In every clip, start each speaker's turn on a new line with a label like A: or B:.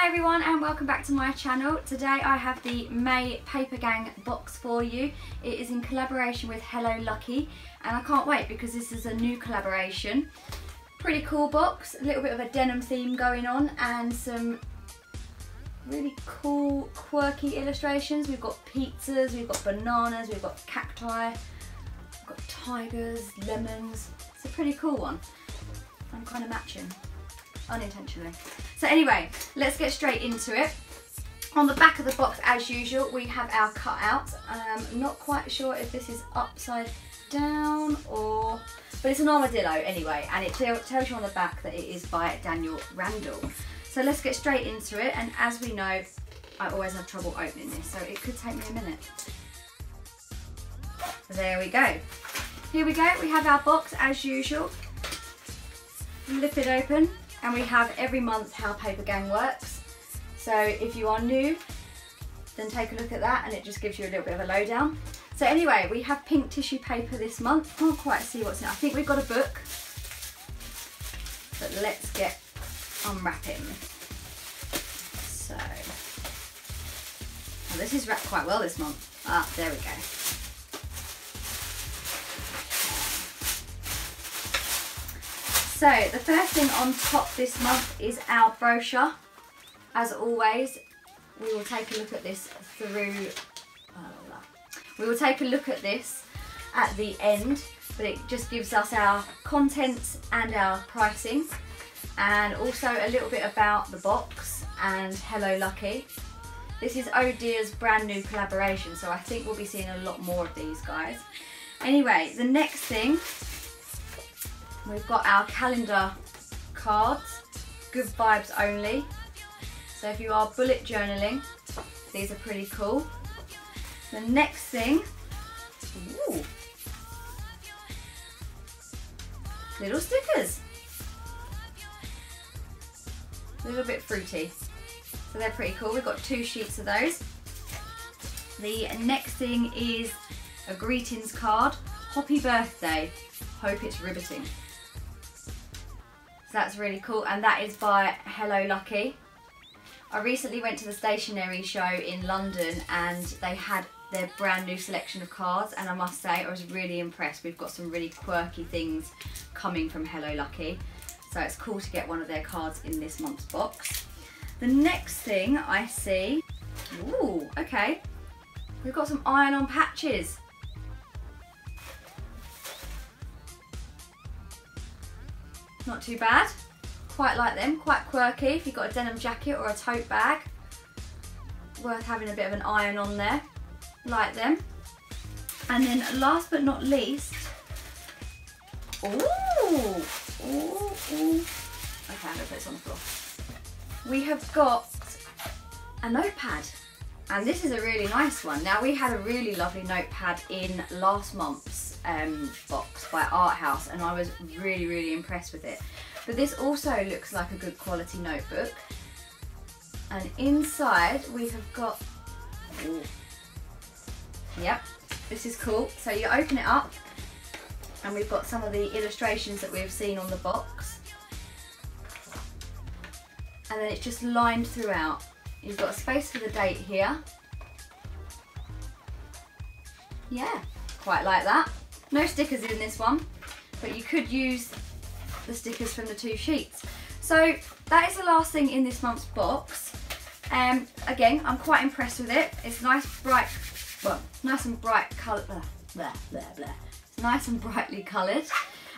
A: Hi everyone and welcome back to my channel. Today I have the May Papergang box for you. It is in collaboration with Hello Lucky and I can't wait because this is a new collaboration. Pretty cool box, a little bit of a denim theme going on and some really cool quirky illustrations. We've got pizzas, we've got bananas, we've got cacti, we've got tigers, lemons. It's a pretty cool one. I'm kind of matching, unintentionally. So anyway, let's get straight into it. On the back of the box, as usual, we have our cutouts. I'm not quite sure if this is upside down or... but it's an armadillo anyway, and it tells you on the back that it is by Daniel Randall. So let's get straight into it, and as we know, I always have trouble opening this, so it could take me a minute. There we go. Here we go, we have our box as usual. Flip it open. And we have every month how Papergang works. So if you are new, then take a look at that and it just gives you a little bit of a lowdown. So anyway, we have pink tissue paper this month. Can't quite see what's in it. I think we've got a book. But let's get unwrapping. So, oh, this is wrapped quite well this month. Ah, there we go. So the first thing on top this month is our brochure. As always, we will take a look at this we will take a look at this at the end, but it just gives us our contents and our pricing, and also a little bit about the box and Hello Lucky. This is Oh Dear's brand new collaboration, so I think we'll be seeing a lot more of these guys. Anyway, the next thing, we've got our calendar cards, good vibes only. So if you are bullet journaling, these are pretty cool. The next thing, ooh, little stickers. A little bit fruity. So they're pretty cool. We've got 2 sheets of those. The next thing is a greetings card. Happy birthday. Hope it's riveting. So that's really cool, and that is by Hello Lucky. I recently went to the Stationery show in London and they had their brand new selection of cards, and I must say I was really impressed. We've got some really quirky things coming from Hello Lucky, so it's cool to get one of their cards in this month's box. The next thing I see, ooh, okay, we've got some iron-on patches. Not too bad, quite like them, quite quirky. If you've got a denim jacket or a tote bag, worth having a bit of an iron on there, like them. And then last but not least, ooh, ooh, ooh. Okay, I'm gonna put this on the floor. We have got a notepad, and this is a really nice one. Now, we had a really lovely notepad in last month's box by Art House, and I was really impressed with it. But this also looks like a good quality notebook, and inside we have got, ooh, yep, this is cool. So you open it up and we've got some of the illustrations that we've seen on the box, and then it's just lined throughout. You've got a space for the date here. Yeah, quite like that. No stickers in this one, but you could use the stickers from the 2 sheets. So that is the last thing in this month's box. Again, I'm quite impressed with it. It's nice, bright, well, nice and bright colour. It's nice and brightly coloured.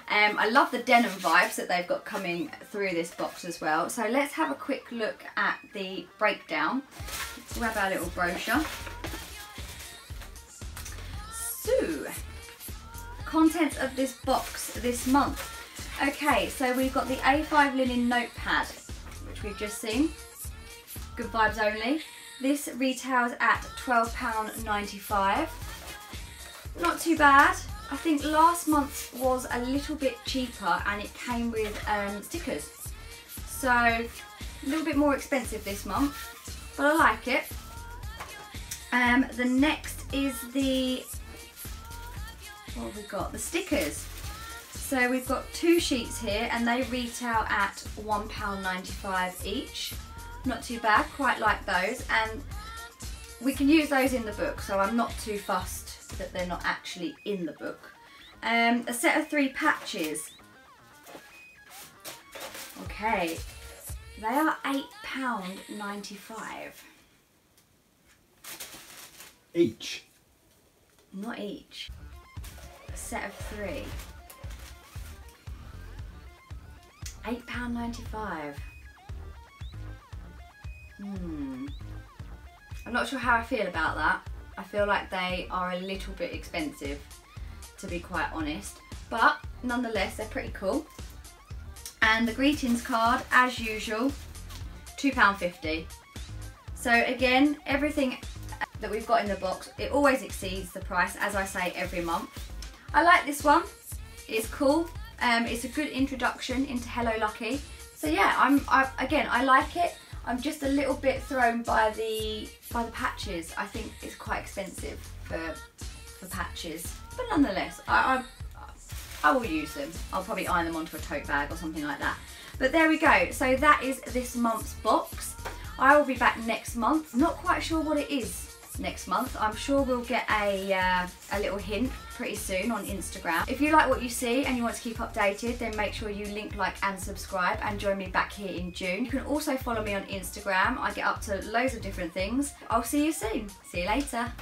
A: I love the denim vibes that they've got coming through this box as well. So let's have a quick look at the breakdown. Let's grab our little brochure. So, contents of this box this month. Okay, so we've got the A5 linen notepad, which we've just seen. Good vibes only. This retails at £12.95. Not too bad. I think last month was a little bit cheaper and it came with stickers. So a little bit more expensive this month, but I like it. The next is the, what have we got? The stickers. So we've got 2 sheets here and they retail at £1.95 each. not too bad, quite like those, and we can use those in the book, so I'm not too fussed that they're not actually in the book. A set of 3 patches. Okay, they are £8.95.
B: Each?
A: Not each. A set of 3. £8.95. I'm not sure how I feel about that. I feel like they are a little bit expensive, to be quite honest, but nonetheless they're pretty cool. And the greetings card, as usual, £2.50. So again, everything that we've got in the box, it always exceeds the price, as I say every month. I like this one, it's cool. It's a good introduction into Hello Lucky. So yeah, I like it. I'm just a little bit thrown by the patches. I think it's quite expensive for patches, but nonetheless, I will use them. I'll probably iron them onto a tote bag or something like that. But there we go. So that is this month's box. I will be back next month. Not quite sure what it is next month. I'm sure we'll get a little hint pretty soon on Instagram. If you like what you see and you want to keep updated, then make sure you link, like and subscribe, and join me back here in June. You can also follow me on Instagram. I get up to loads of different things. I'll see you soon. See you later.